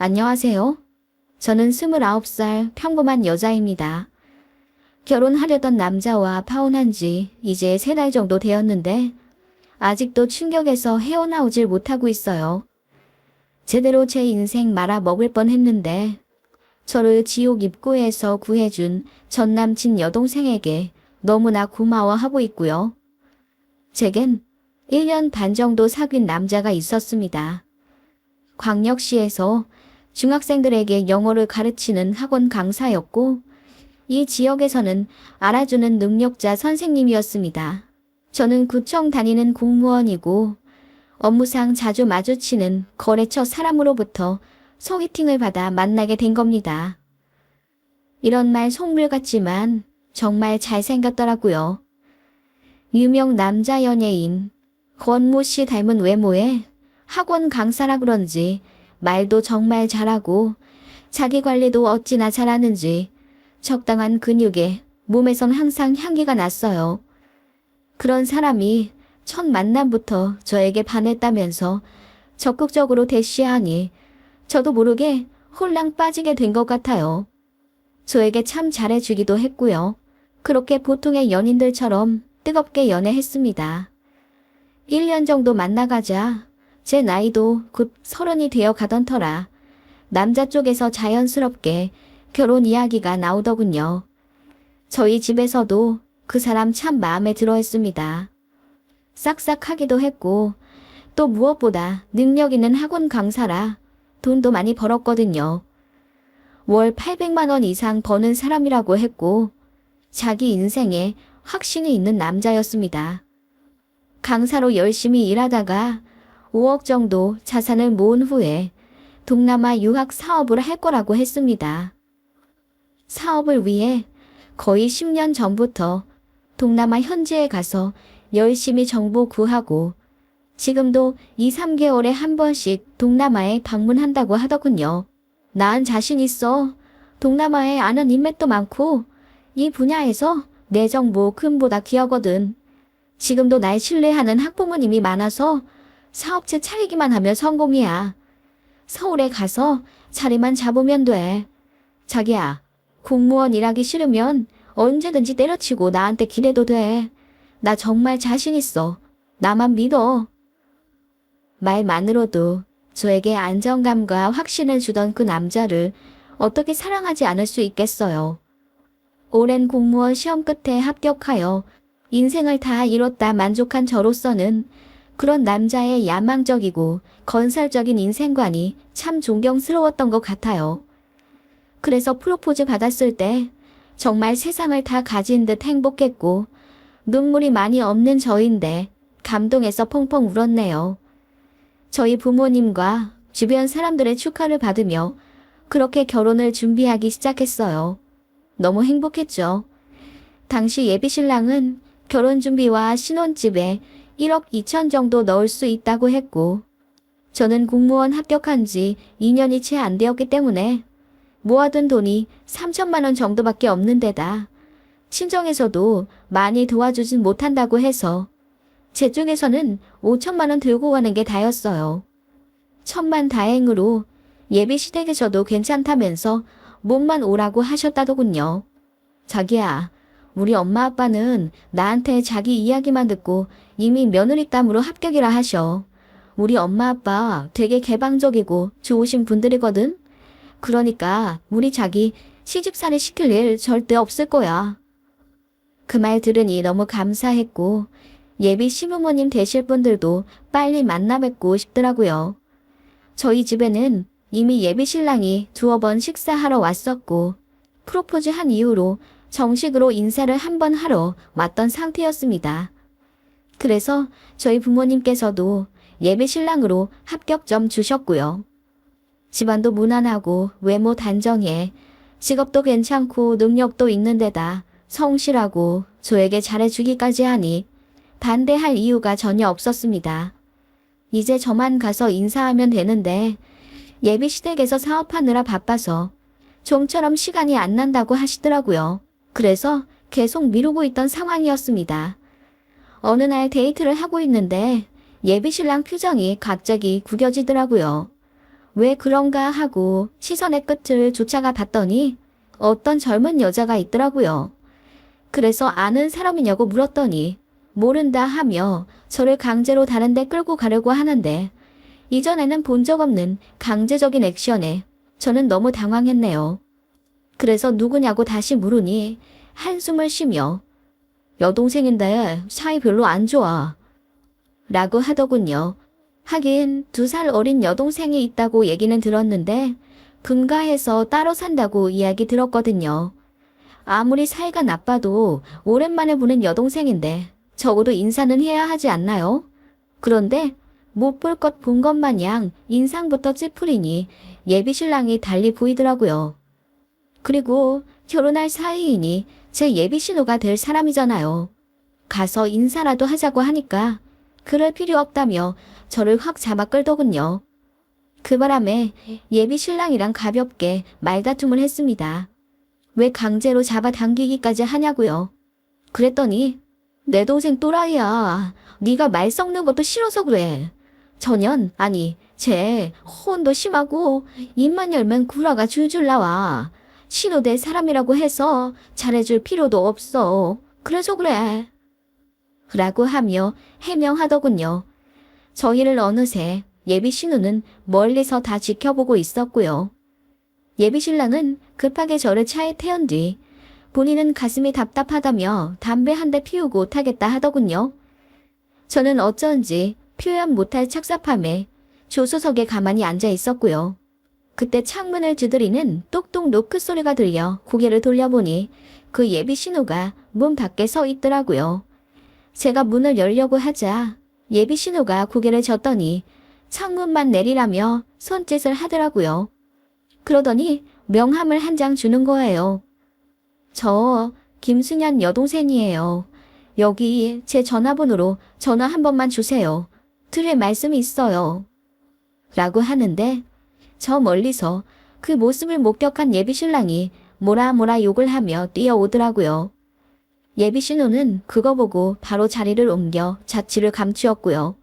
안녕하세요. 저는 29살 평범한 여자입니다. 결혼하려던 남자와 파혼한 지 이제 3달 정도 되었는데 아직도 충격에서 헤어나오질 못하고 있어요. 제대로 제 인생 말아먹을 뻔했는데 저를 지옥 입구에서 구해준 전 남친 여동생에게 너무나 고마워하고 있고요. 제겐 1년 반 정도 사귄 남자가 있었습니다. 광역시에서 중학생들에게 영어를 가르치는 학원 강사였고 이 지역에서는 알아주는 능력자 선생님이었습니다. 저는 구청 다니는 공무원이고 업무상 자주 마주치는 거래처 사람으로부터 소개팅을 받아 만나게 된 겁니다. 이런 말 속물 같지만 정말 잘생겼더라고요. 유명 남자 연예인 권모 씨 닮은 외모에 학원 강사라 그런지 말도 정말 잘하고 자기 관리도 어찌나 잘하는지 적당한 근육에 몸에선 항상 향기가 났어요. 그런 사람이 첫 만남부터 저에게 반했다면서 적극적으로 대시하니 저도 모르게 홀랑 빠지게 된 것 같아요. 저에게 참 잘해주기도 했고요. 그렇게 보통의 연인들처럼 뜨겁게 연애했습니다. 1년 정도 만나가자 제 나이도 곧 30이 되어 가던 터라 남자 쪽에서 자연스럽게 결혼 이야기가 나오더군요. 저희 집에서도 그 사람 참 마음에 들어 했습니다. 싹싹하기도 했고 또 무엇보다 능력 있는 학원 강사라 돈도 많이 벌었거든요. 월 800만 원 이상 버는 사람이라고 했고 자기 인생에 확신이 있는 남자였습니다. 강사로 열심히 일하다가 5억 정도 자산을 모은 후에 동남아 유학 사업을 할 거라고 했습니다. 사업을 위해 거의 10년 전부터 동남아 현지에 가서 열심히 정보 구하고 지금도 2, 3개월에 한 번씩 동남아에 방문한다고 하더군요. 난 자신 있어. 동남아에 아는 인맥도 많고 이 분야에서 내 정보 금보다 귀하거든. 지금도 날 신뢰하는 학부모님이 많아서 사업체 차리기만 하면 성공이야. 서울에 가서 자리만 잡으면 돼. 자기야, 공무원 일하기 싫으면 언제든지 때려치고 나한테 기대도 돼. 나 정말 자신 있어. 나만 믿어. 말만으로도 저에게 안정감과 확신을 주던 그 남자를 어떻게 사랑하지 않을 수 있겠어요. 오랜 공무원 시험 끝에 합격하여 인생을 다 이뤘다 만족한 저로서는 그런 남자의 야망적이고 건설적인 인생관이 참 존경스러웠던 것 같아요. 그래서 프로포즈 받았을 때 정말 세상을 다 가진 듯 행복했고 눈물이 많이 없는 저인데 감동해서 펑펑 울었네요. 저희 부모님과 주변 사람들의 축하를 받으며 그렇게 결혼을 준비하기 시작했어요. 너무 행복했죠. 당시 예비신랑은 결혼 준비와 신혼집에 1억 2천 정도 넣을 수 있다고 했고 저는 공무원 합격한 지 2년이 채 안 되었기 때문에 모아둔 돈이 3천만 원 정도밖에 없는 데다 친정에서도 많이 도와주진 못한다고 해서 제 쪽에서는 5천만 원 들고 가는 게 다였어요. 천만다행으로 예비시댁에서도 괜찮다면서 몸만 오라고 하셨다더군요. 자기야, 우리 엄마 아빠는 나한테 자기 이야기만 듣고 이미 며느리감으로 합격이라 하셔. 우리 엄마 아빠 되게 개방적이고 좋으신 분들이거든. 그러니까 우리 자기 시집살이 시킬 일 절대 없을 거야. 그 말 들으니 너무 감사했고 예비 시부모님 되실 분들도 빨리 만나 뵙고 싶더라고요. 저희 집에는 이미 예비 신랑이 2번 식사하러 왔었고 프로포즈 한 이후로 정식으로 인사를 한 번 하러 왔던 상태였습니다. 그래서 저희 부모님께서도 예비 신랑으로 합격점 주셨고요. 집안도 무난하고 외모 단정해 직업도 괜찮고 능력도 있는 데다 성실하고 저에게 잘해주기까지 하니 반대할 이유가 전혀 없었습니다. 이제 저만 가서 인사하면 되는데 예비시댁에서 사업하느라 바빠서 좀처럼 시간이 안 난다고 하시더라고요. 그래서 계속 미루고 있던 상황이었습니다. 어느 날 데이트를 하고 있는데 예비신랑 표정이 갑자기 구겨지더라고요. 왜 그런가 하고 시선의 끝을 쫓아가 봤더니 어떤 젊은 여자가 있더라고요. 그래서 아는 사람이냐고 물었더니 모른다 하며 저를 강제로 다른 데 끌고 가려고 하는데 이전에는 본 적 없는 강제적인 액션에 저는 너무 당황했네요. 그래서 누구냐고 다시 물으니 한숨을 쉬며 여동생인데 사이 별로 안 좋아 라고 하더군요. 하긴 2살 어린 여동생이 있다고 얘기는 들었는데 분가해서 따로 산다고 이야기 들었거든요. 아무리 사이가 나빠도 오랜만에 보는 여동생인데 적어도 인사는 해야 하지 않나요? 그런데 못 볼 것 본 것 마냥 인상부터 찌푸리니 예비신랑이 달리 보이더라고요. 그리고 결혼할 사이이니 제 예비신우가 될 사람이잖아요. 가서 인사라도 하자고 하니까 그럴 필요 없다며 저를 확 잡아 끌더군요. 그 바람에 예비신랑이랑 가볍게 말다툼을 했습니다. 왜 강제로 잡아당기기까지 하냐고요. 그랬더니 내 동생 또라이야. 네가 말 섞는 것도 싫어서 그래. 전혀 아니 쟤 혼도 심하고 입만 열면 구라가 줄줄 나와. 신호될 사람이라고 해서 잘해줄 필요도 없어. 그래서 그래. 라고 하며 해명하더군요. 저희를 어느새 예비 신우는 멀리서 다 지켜보고 있었고요. 예비 신랑은 급하게 저를 차에 태운 뒤 본인은 가슴이 답답하다며 담배 한 대 피우고 타겠다 하더군요. 저는 어쩐지 표현 못할 착잡함에 조수석에 가만히 앉아 있었고요. 그때 창문을 두드리는 똑똑 노크 소리가 들려 고개를 돌려보니 그 예비 신우가 문 밖에 서 있더라고요. 제가 문을 열려고 하자 예비 신우가 고개를 젓더니 창문만 내리라며 손짓을 하더라고요. 그러더니 명함을 한 장 주는 거예요. 저 김승현 여동생이에요. 여기 제 전화번호로 전화 한 번만 주세요. 드릴 말씀이 있어요. 라고 하는데 저 멀리서 그 모습을 목격한 예비신랑이 뭐라 욕을 하며 뛰어오더라고요. 예비신우는 그거 보고 바로 자리를 옮겨 자취를 감추었고요.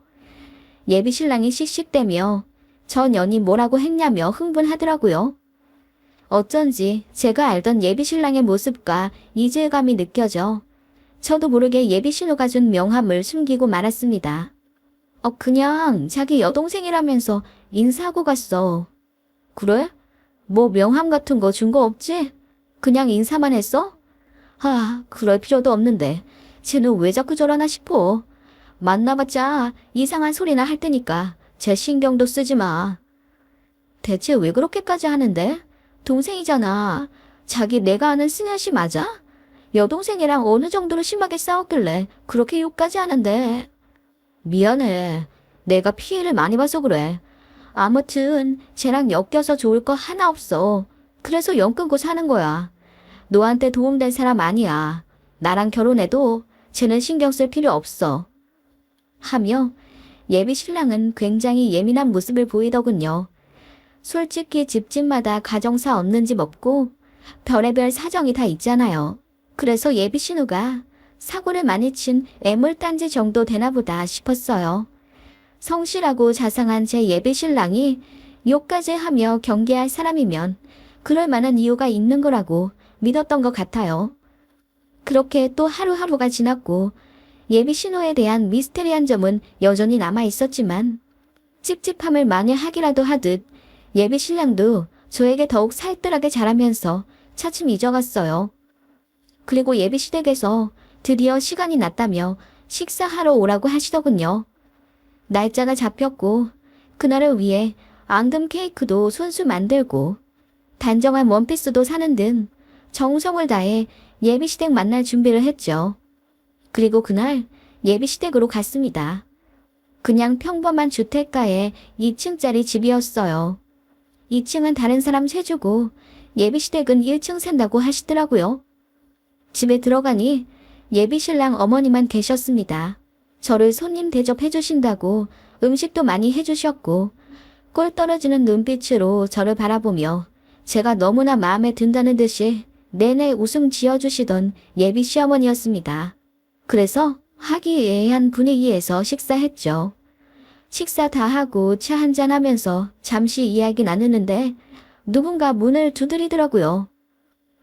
예비신랑이 씩씩대며 저 년이 뭐라고 했냐며 흥분하더라고요. 어쩐지 제가 알던 예비신랑의 모습과 이질감이 느껴져 저도 모르게 예비신우가 준 명함을 숨기고 말았습니다. 그냥 자기 여동생이라면서 인사하고 갔어. 그래? 뭐 명함 같은 거 준 거 없지? 그냥 인사만 했어? 그럴 필요도 없는데 쟤는 왜 자꾸 저러나 싶어. 만나봤자 이상한 소리나 할 테니까 제 신경도 쓰지 마. 대체 왜 그렇게까지 하는데? 동생이잖아. 자기 내가 아는 승현 씨 맞아? 여동생이랑 어느 정도로 심하게 싸웠길래 그렇게 욕까지 하는데. 미안해. 내가 피해를 많이 봐서 그래. 아무튼 쟤랑 엮여서 좋을 거 하나 없어. 그래서 연 끊고 사는 거야. 너한테 도움될 사람 아니야. 나랑 결혼해도 쟤는 신경 쓸 필요 없어. 하며 예비 신랑은 굉장히 예민한 모습을 보이더군요. 솔직히 집집마다 가정사 없는 집 없고 별의별 사정이 다 있잖아요. 그래서 예비 신우가 사고를 많이 친 애물단지 정도 되나 보다 싶었어요. 성실하고 자상한 제 예비 신랑이 욕까지 하며 경계할 사람이면 그럴 만한 이유가 있는 거라고 믿었던 것 같아요. 그렇게 또 하루하루가 지났고 예비 신우에 대한 미스테리한 점은 여전히 남아 있었지만 찝찝함을 많이 하기라도 하듯 예비 신랑도 저에게 더욱 살뜰하게 자라면서 차츰 잊어갔어요. 그리고 예비 시댁에서 드디어 시간이 났다며 식사하러 오라고 하시더군요. 날짜가 잡혔고 그날을 위해 앙금 케이크도 손수 만들고 단정한 원피스도 사는 등 정성을 다해 예비 시댁 만날 준비를 했죠. 그리고 그날 예비 시댁으로 갔습니다. 그냥 평범한 주택가의 2층짜리 집이었어요. 2층은 다른 사람 세주고 예비 시댁은 1층 산다고 하시더라고요. 집에 들어가니 예비 신랑 어머니만 계셨습니다. 저를 손님 대접해 주신다고 음식도 많이 해주셨고 꼴 떨어지는 눈빛으로 저를 바라보며 제가 너무나 마음에 든다는 듯이 내내 웃음 지어주시던 예비 시어머니였습니다. 그래서 화기애애한 분위기에서 식사했죠. 식사 다 하고 차 한잔 하면서 잠시 이야기 나누는데 누군가 문을 두드리더라고요.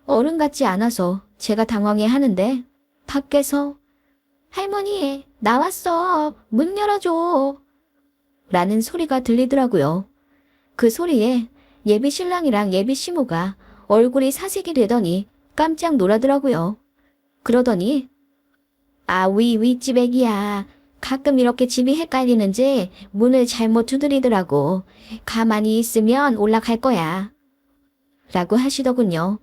어른 같지 않아서 제가 당황해 하는데 밖에서 할머니, 나왔어. 문 열어줘. 라는 소리가 들리더라고요. 그 소리에 예비 신랑이랑 예비 시모가 얼굴이 사색이 되더니 깜짝 놀라더라고요. 그러더니 윗집 애기야. 가끔 이렇게 집이 헷갈리는지 문을 잘못 두드리더라고. 가만히 있으면 올라갈 거야. 라고 하시더군요.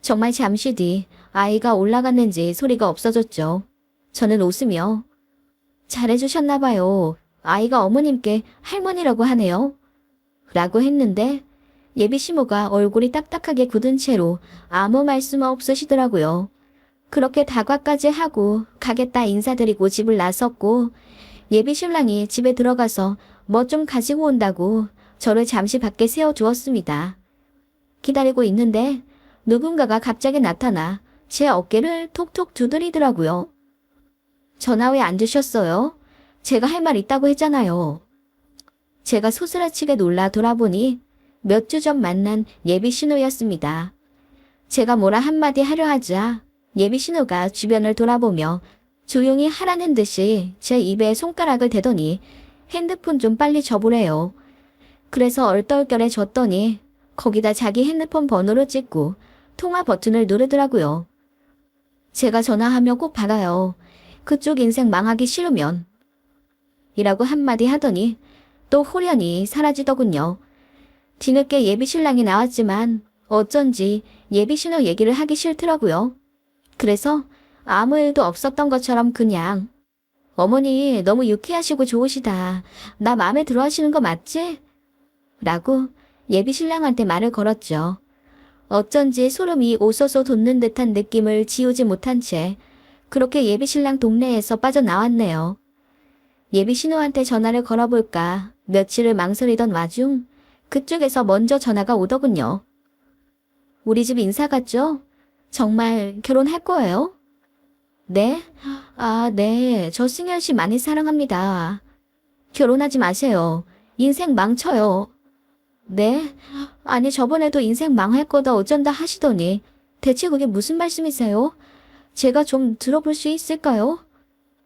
정말 잠시 뒤 아이가 올라갔는지 소리가 없어졌죠. 저는 웃으며 잘해주셨나봐요. 아이가 어머님께 할머니라고 하네요. 라고 했는데 예비 시모가 얼굴이 딱딱하게 굳은 채로 아무 말씀 없으시더라고요. 그렇게 다과까지 하고 가겠다 인사드리고 집을 나섰고 예비 신랑이 집에 들어가서 뭐 좀 가지고 온다고 저를 잠시 밖에 세워두었습니다. 기다리고 있는데 누군가가 갑자기 나타나 제 어깨를 톡톡 두드리더라고요. 전화 왜 안 주셨어요? 제가 할 말 있다고 했잖아요. 제가 소스라치게 놀라 돌아보니 몇 주 전 만난 예비 신우였습니다. 제가 뭐라 한마디 하려 하자 예비 신우가 주변을 돌아보며 조용히 하라는 듯이 제 입에 손가락을 대더니 핸드폰 좀 빨리 줘보래요. 그래서 얼떨결에 줬더니 거기다 자기 핸드폰 번호를 찍고 통화 버튼을 누르더라고요. 제가 전화하며 꼭 받아요. 그쪽 인생 망하기 싫으면. 이라고 한마디 하더니 또 호련히 사라지더군요. 뒤늦게 예비 신랑이 나왔지만 어쩐지 예비 신우 얘기를 하기 싫더라고요. 그래서 아무 일도 없었던 것처럼 그냥 어머니 너무 유쾌하시고 좋으시다. 나 마음에 들어 하시는 거 맞지? 라고 예비 신랑한테 말을 걸었죠. 어쩐지 소름이 오서서 돋는 듯한 느낌을 지우지 못한 채 그렇게 예비 신랑 동네에서 빠져나왔네요. 예비 신우한테 전화를 걸어볼까 며칠을 망설이던 와중 그쪽에서 먼저 전화가 오더군요. 우리 집 인사 갔죠? 정말 결혼할 거예요? 네? 네. 저 승현 씨 많이 사랑합니다. 결혼하지 마세요. 인생 망쳐요. 네? 아니 저번에도 인생 망할 거다 어쩐다 하시더니 대체 그게 무슨 말씀이세요? 제가 좀 들어볼 수 있을까요?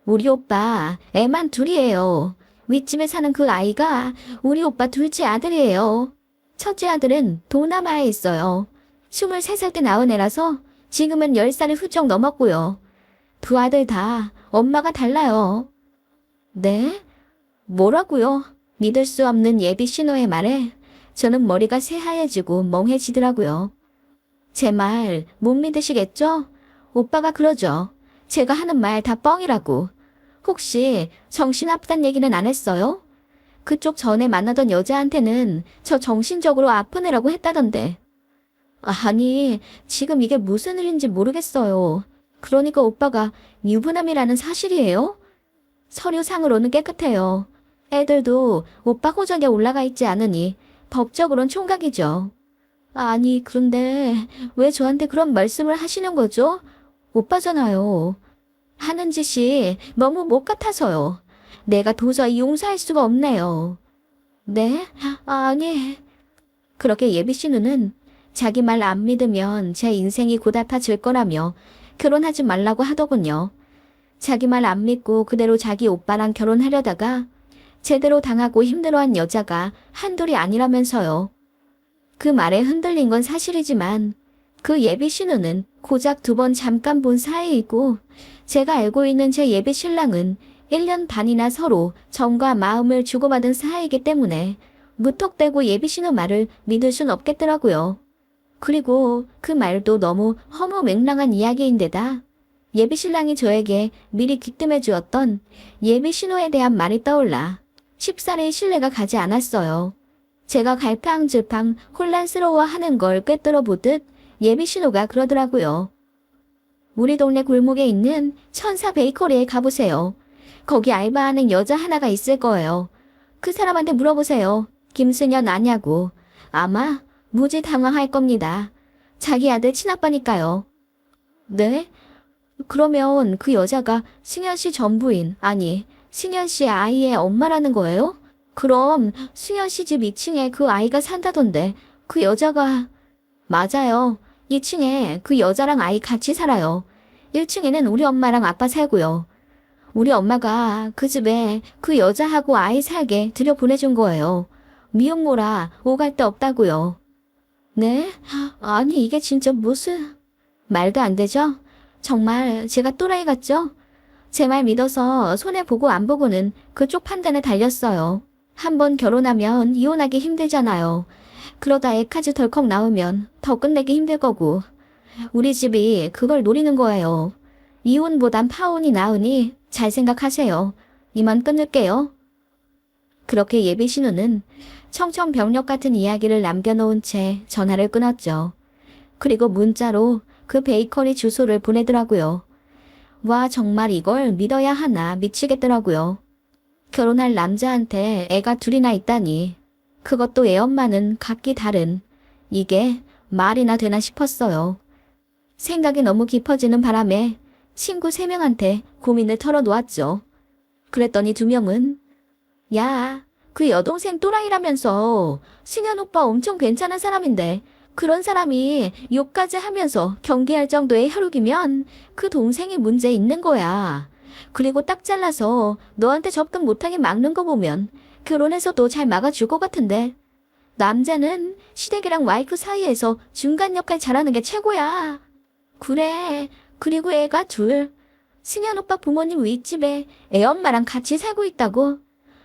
우리 오빠 애만 둘이에요. 윗집에 사는 그 아이가 우리 오빠 둘째 아들이에요. 첫째 아들은 동남아에 있어요. 23살 때 낳은 애라서 지금은 10살을 훌쩍 넘었고요. 두 아들 다 엄마가 달라요. 네? 뭐라고요? 믿을 수 없는 예비 신호의 말에 저는 머리가 새하얘지고 멍해지더라고요. 제 말 못 믿으시겠죠? 오빠가 그러죠. 제가 하는 말 다 뻥이라고. 혹시 정신아프단 얘기는 안 했어요? 그쪽 전에 만나던 여자한테는 저 정신적으로 아픈 애라고 했다던데. 아니, 지금 이게 무슨 일인지 모르겠어요. 그러니까 오빠가 유부남이라는 사실이에요? 서류상으로는 깨끗해요. 애들도 오빠 호적에 올라가 있지 않으니 법적으론 총각이죠. 아니, 그런데 왜 저한테 그런 말씀을 하시는 거죠? 오빠잖아요. 하는 짓이 너무 못 같아서요. 내가 도저히 용서할 수가 없네요. 네? 아니. 그렇게 예비 신우는 자기 말 안 믿으면 제 인생이 고달파질 거라며 결혼하지 말라고 하더군요. 자기 말 안 믿고 그대로 자기 오빠랑 결혼하려다가 제대로 당하고 힘들어한 여자가 한둘이 아니라면서요. 그 말에 흔들린 건 사실이지만 그 예비 신우는 고작 2번 잠깐 본 사이이고 제가 알고 있는 제 예비 신랑은 1년 반이나 서로 정과 마음을 주고받은 사이이기 때문에 무턱대고 예비 신우 말을 믿을 순 없겠더라고요. 그리고 그 말도 너무 허무맹랑한 이야기인데다 예비 신랑이 저에게 미리 귀뜸해 주었던 예비 신우에 대한 말이 떠올라 쉽사리 신뢰가 가지 않았어요. 제가 갈팡질팡 혼란스러워하는 걸 꿰뚫어 보듯 예비 신우가 그러더라고요. 우리 동네 골목에 있는 천사 베이커리에 가보세요. 거기 알바하는 여자 하나가 있을 거예요. 그 사람한테 물어보세요. 김승연 아냐고. 아마 무지 당황할 겁니다. 자기 아들 친아빠니까요. 네? 그러면 그 여자가 승연 씨 전부인, 아니 승현 씨 아이의 엄마라는 거예요? 그럼 승현 씨 집 2층에 그 아이가 산다던데 그 여자가... 맞아요. 2층에 그 여자랑 아이 같이 살아요. 1층에는 우리 엄마랑 아빠 살고요. 우리 엄마가 그 집에 그 여자하고 아이 살게 들여보내준 거예요. 미혼모라 오갈 데 없다고요. 네? 아니 이게 진짜 무슨... 말도 안 되죠? 정말 제가 또라이 같죠? 제 말 믿어서 손해보고 안 보고는 그쪽 판단에 달렸어요. 한번 결혼하면 이혼하기 힘들잖아요. 그러다 애까지 덜컥 나오면 더 끝내기 힘들 거고. 우리 집이 그걸 노리는 거예요. 이혼보단 파혼이 나으니 잘 생각하세요. 이만 끊을게요. 그렇게 예비 신우는 청천벽력 같은 이야기를 남겨놓은 채 전화를 끊었죠. 그리고 문자로 그 베이커리 주소를 보내더라고요. 와, 정말 이걸 믿어야 하나 미치겠더라고요. 결혼할 남자한테 애가 둘이나 있다니. 그것도 애 엄마는 각기 다른. 이게 말이나 되나 싶었어요. 생각이 너무 깊어지는 바람에 친구 3명한테 고민을 털어놓았죠. 그랬더니 2명은 야, 그 여동생 또라이라면서 승현 오빠 엄청 괜찮은 사람인데 그런 사람이 욕까지 하면서 경계할 정도의 혈육이면 그 동생이 문제 있는 거야. 그리고 딱 잘라서 너한테 접근 못하게 막는 거 보면 결혼해서도 잘 막아줄 것 같은데. 남자는 시댁이랑 와이프 사이에서 중간 역할 잘하는 게 최고야. 그래. 그리고 애가 둘. 승현 오빠 부모님 윗집에 애 엄마랑 같이 살고 있다고.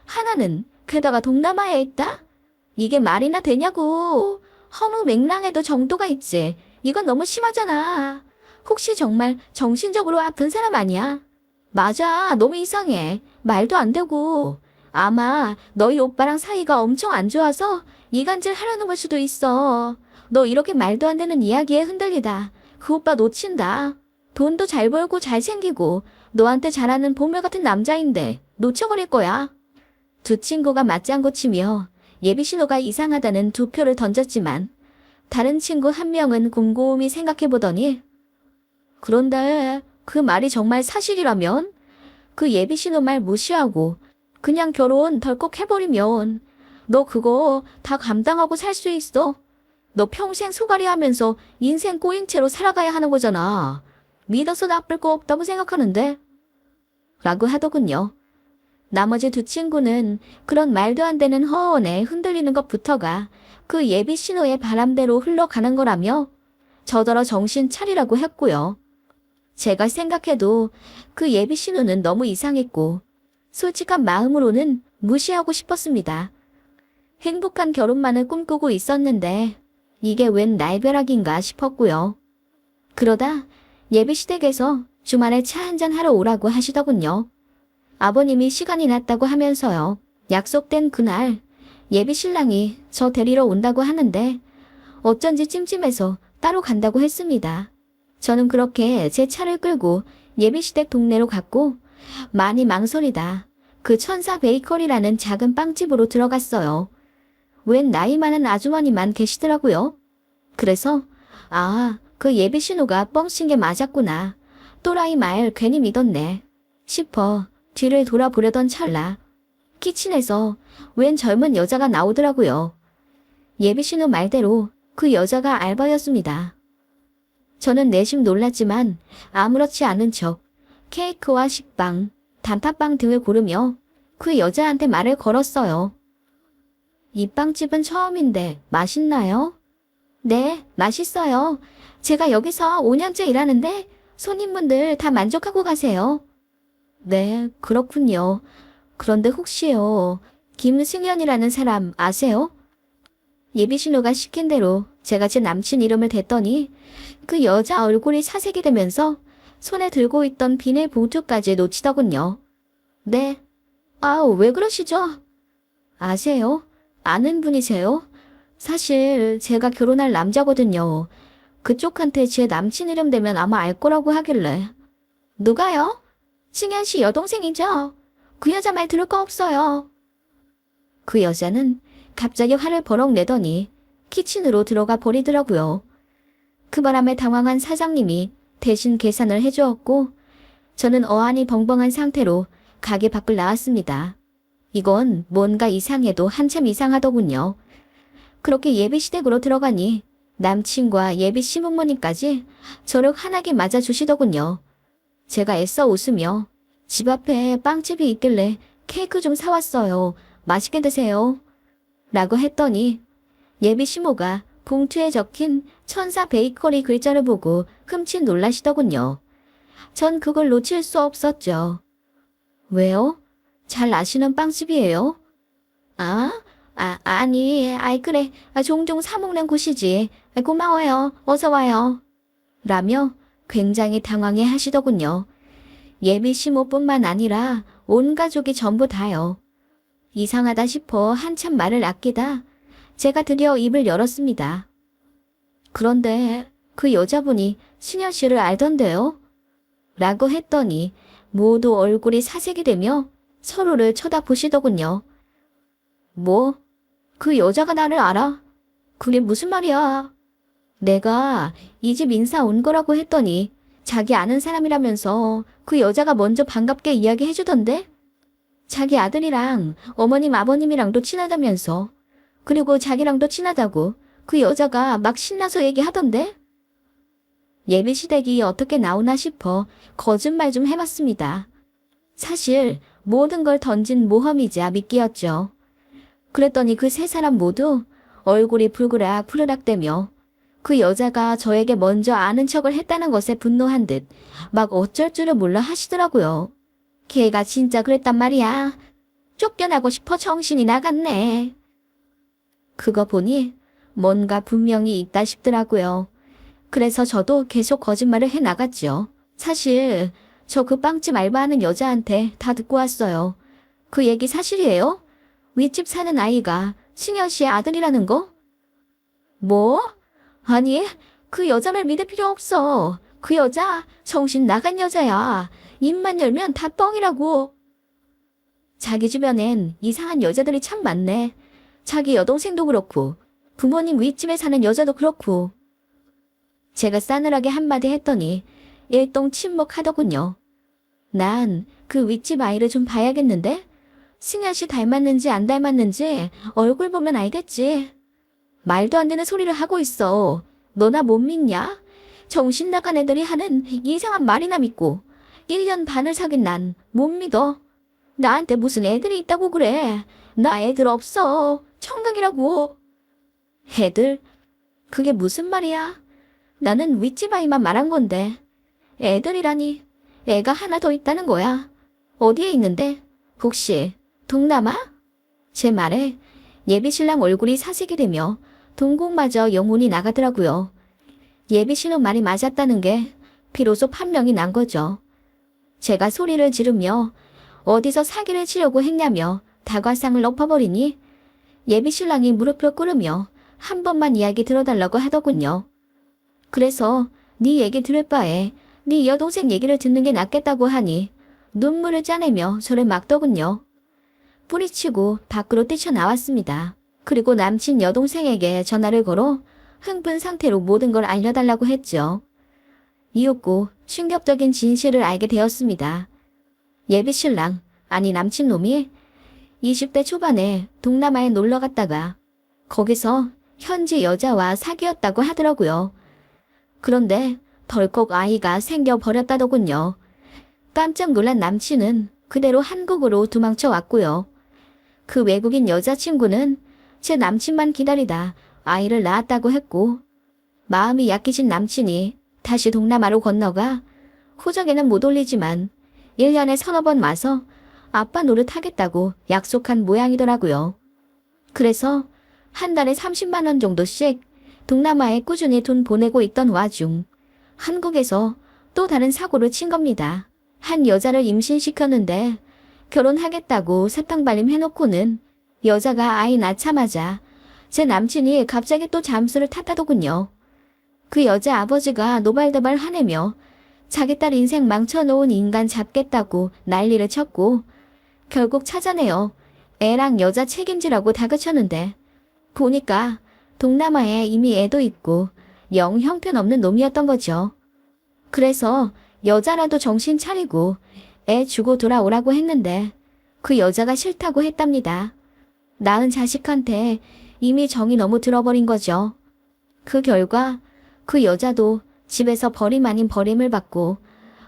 하나는 게다가 동남아에 있다? 이게 말이나 되냐고. 허무 맹랑해도 정도가 있지. 이건 너무 심하잖아. 혹시 정말 정신적으로 아픈 사람 아니야? 맞아. 너무 이상해. 말도 안 되고. 아마 너희 오빠랑 사이가 엄청 안 좋아서 이간질 하려는 걸 수도 있어. 너 이렇게 말도 안 되는 이야기에 흔들리다 그 오빠 놓친다. 돈도 잘 벌고 잘생기고 너한테 잘하는 보물 같은 남자인데 놓쳐버릴 거야. 두 친구가 맞장구 치며 예비신호가 이상하다는 2표를 던졌지만 다른 친구 1명은 곰곰이 생각해보더니 그런데 그 말이 정말 사실이라면 그 예비신호 말 무시하고 그냥 결혼 덜컥 해버리면 너 그거 다 감당하고 살 수 있어? 너 평생 소갈이 하면서 인생 꼬인 채로 살아가야 하는 거잖아. 믿어서 나쁠 거 없다고 생각하는데? 라고 하더군요. 나머지 2 친구는 그런 말도 안 되는 허언에 흔들리는 것부터가 그 예비 신호의 바람대로 흘러가는 거라며 저더러 정신 차리라고 했고요. 제가 생각해도 그 예비 신호는 너무 이상했고 솔직한 마음으로는 무시하고 싶었습니다. 행복한 결혼만을 꿈꾸고 있었는데 이게 웬 날벼락인가 싶었고요. 그러다 예비시댁에서 주말에 차 한잔 하러 오라고 하시더군요. 아버님이 시간이 났다고 하면서요. 약속된 그날 예비신랑이 저 데리러 온다고 하는데 어쩐지 찜찜해서 따로 간다고 했습니다. 저는 그렇게 제 차를 끌고 예비시댁 동네로 갔고 많이 망설이다 그 천사 베이커리라는 작은 빵집으로 들어갔어요. 웬 나이 많은 아주머니만 계시더라고요. 그래서 그 예비신호가 뻥친 게 맞았구나. 또라이 말 괜히 믿었네 싶어 뒤를 돌아보려던 찰나 키친에서 웬 젊은 여자가 나오더라고요. 예비신호 말대로 그 여자가 알바였습니다. 저는 내심 놀랐지만 아무렇지 않은 척 케이크와 식빵, 단팥빵 등을 고르며 그 여자한테 말을 걸었어요. 이 빵집은 처음인데 맛있나요? 네, 맛있어요. 제가 여기서 5년째 일하는데 손님분들 다 만족하고 가세요. 네, 그렇군요. 그런데 혹시요, 김승현이라는 사람 아세요? 예비신호가 시킨 대로 제가 제 남친 이름을 댔더니 그 여자 얼굴이 사색이 되면서 손에 들고 있던 비닐 봉투까지 놓치더군요. 네. 왜 그러시죠? 아세요? 아는 분이세요? 사실 제가 결혼할 남자거든요. 그쪽한테 제 남친 이름 대면 아마 알 거라고 하길래. 누가요? 승현 씨 여동생이죠? 그 여자 말 들을 거 없어요. 그 여자는 갑자기 화를 버럭 내더니 키친으로 들어가 버리더라고요. 그 바람에 당황한 사장님이 대신 계산을 해주었고 저는 어안이 벙벙한 상태로 가게 밖을 나왔습니다. 이건 뭔가 이상해도 한참 이상하더군요. 그렇게 예비시댁으로 들어가니 남친과 예비 시부모님까지 저를 환하게 맞아주시더군요. 제가 애써 웃으며 집 앞에 빵집이 있길래 케이크 좀 사왔어요. 맛있게 드세요. 라고 했더니 예비 시모가 봉투에 적힌 천사 베이커리 글자를 보고 흠칫 놀라시더군요. 전 그걸 놓칠 수 없었죠. 왜요? 잘 아시는 빵집이에요? 아니, 그래. 종종 사먹는 곳이지. 고마워요. 어서 와요. 라며 굉장히 당황해 하시더군요. 예비 시모뿐만 아니라 온 가족이 전부 다요. 이상하다 싶어 한참 말을 아끼다 제가 드디어 입을 열었습니다. 그런데 그 여자분이 신현 씨를 알던데요? 라고 했더니 모두 얼굴이 사색이 되며 서로를 쳐다보시더군요. 뭐? 그 여자가 나를 알아? 그게 무슨 말이야? 내가 이 집 인사 온 거라고 했더니 자기 아는 사람이라면서 그 여자가 먼저 반갑게 이야기해주던데? 자기 아들이랑 어머님 아버님이랑도 친하다면서 그리고 자기랑도 친하다고 그 여자가 막 신나서 얘기하던데? 예비시댁이 어떻게 나오나 싶어 거짓말 좀 해봤습니다. 사실 모든 걸 던진 모험이자 미끼였죠. 그랬더니 그 세 사람 모두 얼굴이 붉으락 푸르락대며 그 여자가 저에게 먼저 아는 척을 했다는 것에 분노한 듯 막 어쩔 줄을 몰라 하시더라고요. 걔가 진짜 그랬단 말이야. 쫓겨나고 싶어 정신이 나갔네. 그거 보니 뭔가 분명히 있다 싶더라고요. 그래서 저도 계속 거짓말을 해나갔죠. 사실 저 그 빵집 알바하는 여자한테 다 듣고 왔어요. 그 얘기 사실이에요? 윗집 사는 아이가 승현 씨의 아들이라는 거? 뭐? 아니, 그 여자를 믿을 필요 없어. 그 여자 정신 나간 여자야. 입만 열면 다 뻥이라고. 자기 주변엔 이상한 여자들이 참 많네. 자기 여동생도 그렇고 부모님 윗집에 사는 여자도 그렇고. 제가 싸늘하게 한마디 했더니 일동 침묵하더군요. 난 그 윗집 아이를 좀 봐야겠는데? 승현 씨 닮았는지 안 닮았는지 얼굴 보면 알겠지. 말도 안 되는 소리를 하고 있어. 너나 못 믿냐? 정신 나간 애들이 하는 이상한 말이나 믿고 1년 반을 사귄 난 못 믿어. 나한테 무슨 애들이 있다고 그래. 나 애들 없어. 청각이라고. 애들? 그게 무슨 말이야? 나는 윗집 아이만 말한 건데. 애들이라니. 애가 하나 더 있다는 거야. 어디에 있는데? 혹시 동남아? 제 말에 예비신랑 얼굴이 사색이 되며 동공마저 영혼이 나가더라고요. 예비신랑 말이 맞았다는 게 비로소 판명이 난 거죠. 제가 소리를 지르며 어디서 사기를 치려고 했냐며 다과상을 엎어버리니 예비신랑이 무릎을 꿇으며 한 번만 이야기 들어달라고 하더군요. 그래서 네 얘기 들을 바에 네 여동생 얘기를 듣는 게 낫겠다고 하니 눈물을 짜내며 저를 막더군요. 뿌리치고 밖으로 뛰쳐나왔습니다. 그리고 남친 여동생에게 전화를 걸어 흥분 상태로 모든 걸 알려달라고 했죠. 이윽고 충격적인 진실을 알게 되었습니다. 예비신랑, 아니 남친놈이 20대 초반에 동남아에 놀러 갔다가 거기서 현지 여자와 사귀었다고 하더라고요. 그런데 덜컥 아이가 생겨버렸다더군요. 깜짝 놀란 남친은 그대로 한국으로 도망쳐 왔고요. 그 외국인 여자친구는 제 남친만 기다리다 아이를 낳았다고 했고 마음이 약해진 남친이 다시 동남아로 건너가 호적에는 못 올리지만 1년에 서너 번 와서 아빠 노릇하겠다고 약속한 모양이더라고요. 그래서 한 달에 30만 원 정도씩 동남아에 꾸준히 돈 보내고 있던 와중 한국에서 또 다른 사고를 친 겁니다. 한 여자를 임신시켰는데 결혼하겠다고 사탕발림 해놓고는 여자가 아이 낳자마자 제 남친이 갑자기 또 잠수를 탔다더군요. 그 여자 아버지가 노발대발 화내며 자기 딸 인생 망쳐놓은 인간 잡겠다고 난리를 쳤고 결국 찾아내어 애랑 여자 책임지라고 다그쳤는데 보니까 동남아에 이미 애도 있고 영 형편없는 놈이었던 거죠. 그래서 여자라도 정신 차리고 애 주고 돌아오라고 했는데 그 여자가 싫다고 했답니다. 낳은 자식한테 이미 정이 너무 들어버린 거죠. 그 결과 그 여자도 집에서 버림 아닌 버림을 받고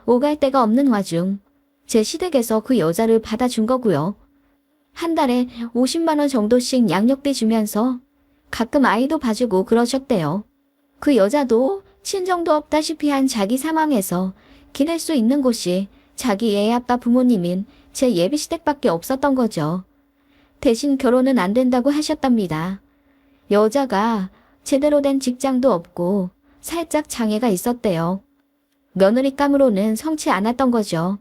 오갈 데가 없는 와중 제 시댁에서 그 여자를 받아준 거고요. 한 달에 50만 원 정도씩 양육비 주면서 가끔 아이도 봐주고 그러셨대요. 그 여자도 친정도 없다시피 한 자기 상황에서 기댈 수 있는 곳이 자기 애 아빠 부모님인 제 예비 시댁밖에 없었던 거죠. 대신 결혼은 안 된다고 하셨답니다. 여자가 제대로 된 직장도 없고 살짝 장애가 있었대요. 며느리감으로는 성치 않았던 거죠.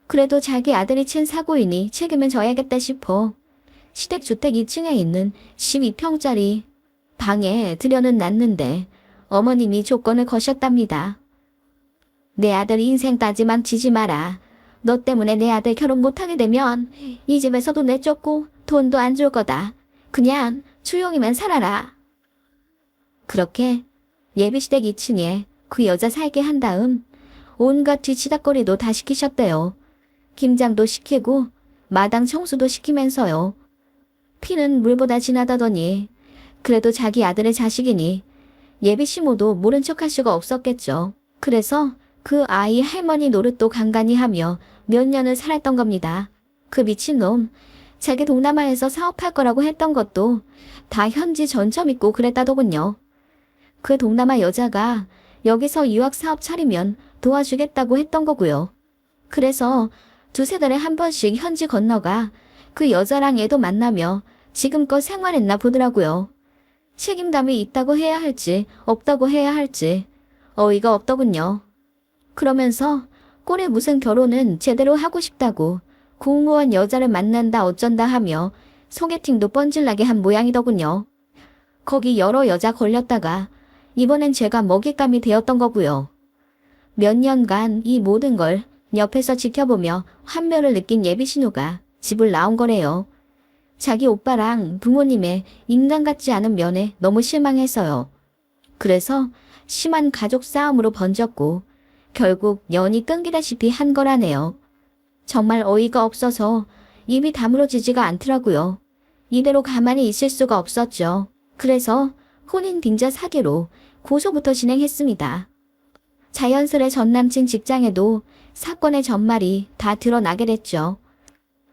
그래도 자기 아들이 친 사고이니 책임은 져야겠다 싶어 시댁주택 2층에 있는 12평짜리 방에 들여는 놨는데 어머님이 조건을 거셨답니다. 내 아들 인생 따지 망치지 마라. 너 때문에 내 아들 결혼 못하게 되면 이 집에서도 내쫓고 돈도 안 줄 거다. 그냥 조용히만 살아라. 그렇게 예비시댁 2층에 그 여자 살게 한 다음 온갖 뒤치다거리도 다 시키셨대요. 김장도 시키고 마당 청소도 시키면서요. 피는 물보다 진하다더니 그래도 자기 아들의 자식이니 예비 시모도 모른 척할 수가 없었겠죠. 그래서 그 아이 할머니 노릇도 간간히 하며 몇 년을 살았던 겁니다. 그 미친놈, 자기 동남아에서 사업할 거라고 했던 것도 다 현지 전처 믿고 그랬다더군요. 그 동남아 여자가 여기서 유학 사업 차리면 도와주겠다고 했던 거고요. 그래서 두세 달에 한 번씩 현지 건너가 그 여자랑 애도 만나며 지금껏 생활했나 보더라고요. 책임감이 있다고 해야 할지 없다고 해야 할지 어이가 없더군요. 그러면서 꼴에 무슨 결혼은 제대로 하고 싶다고 공무원 여자를 만난다 어쩐다 하며 소개팅도 뻔질나게 한 모양이더군요. 거기 여러 여자 걸렸다가 이번엔 제가 먹잇감이 되었던 거고요. 몇 년간 이 모든 걸 옆에서 지켜보며 환멸을 느낀 예비 신우가 집을 나온 거래요. 자기 오빠랑 부모님의 인간 같지 않은 면에 너무 실망해서요. 그래서 심한 가족 싸움으로 번졌고 결국 연이 끊기다시피 한 거라네요. 정말 어이가 없어서 입이 다물어지지가 않더라고요. 이대로 가만히 있을 수가 없었죠. 그래서 혼인 빙자 사기로 고소부터 진행했습니다. 자연스레 전남친 직장에도 사건의 전말이 다 드러나게 됐죠.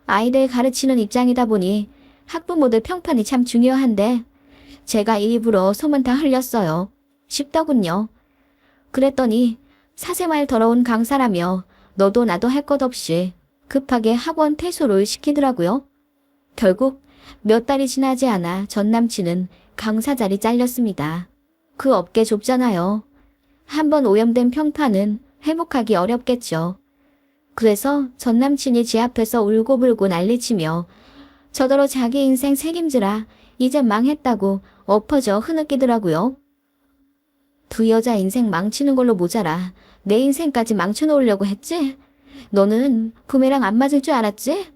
아이들 가르치는 입장이다 보니 학부모들 평판이 참 중요한데 제가 일부러 소문 다 흘렸어요. 쉽더군요. 그랬더니 사생활 더러운 강사라며 너도 나도 할 것 없이 급하게 학원 퇴소를 시키더라고요. 결국 몇 달이 지나지 않아 전 남친은 강사 자리 잘렸습니다. 그 업계 좁잖아요. 한번 오염된 평판은 회복하기 어렵겠죠. 그래서 전 남친이 제 앞에서 울고불고 난리치며 저더러 자기 인생 책임지라 이제 망했다고 엎어져 흐느끼더라고요. 두 여자 인생 망치는 걸로 모자라 내 인생까지 망쳐놓으려고 했지? 너는 부메랑 안 맞을 줄 알았지?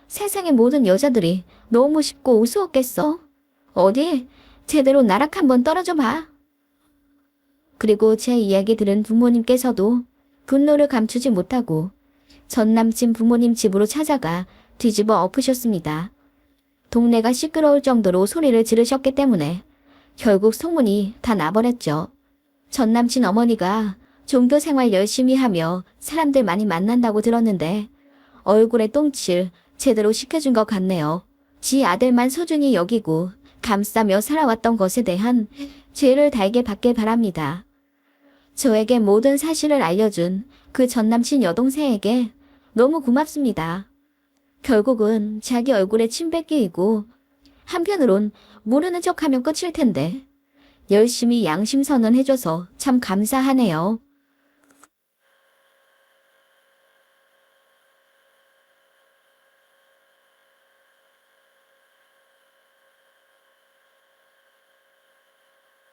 세상의 모든 여자들이 너무 쉽고 우스웠겠어. 어디 제대로 나락 한번 떨어져 봐. 그리고 제 이야기 들은 부모님께서도 분노를 감추지 못하고 전 남친 부모님 집으로 찾아가 뒤집어 엎으셨습니다. 동네가 시끄러울 정도로 소리를 지르셨기 때문에 결국 소문이 다 나버렸죠. 전 남친 어머니가 종교 생활 열심히 하며 사람들 많이 만난다고 들었는데 얼굴에 똥칠 제대로 시켜준 것 같네요. 지 아들만 소중히 여기고 감싸며 살아왔던 것에 대한 죄를 달게 받길 바랍니다. 저에게 모든 사실을 알려준 그 전남친 여동생에게 너무 고맙습니다. 결국은 자기 얼굴에 침 뱉기이고 한편으론 모르는 척하면 끝일 텐데 열심히 양심 선언해줘서 참 감사하네요.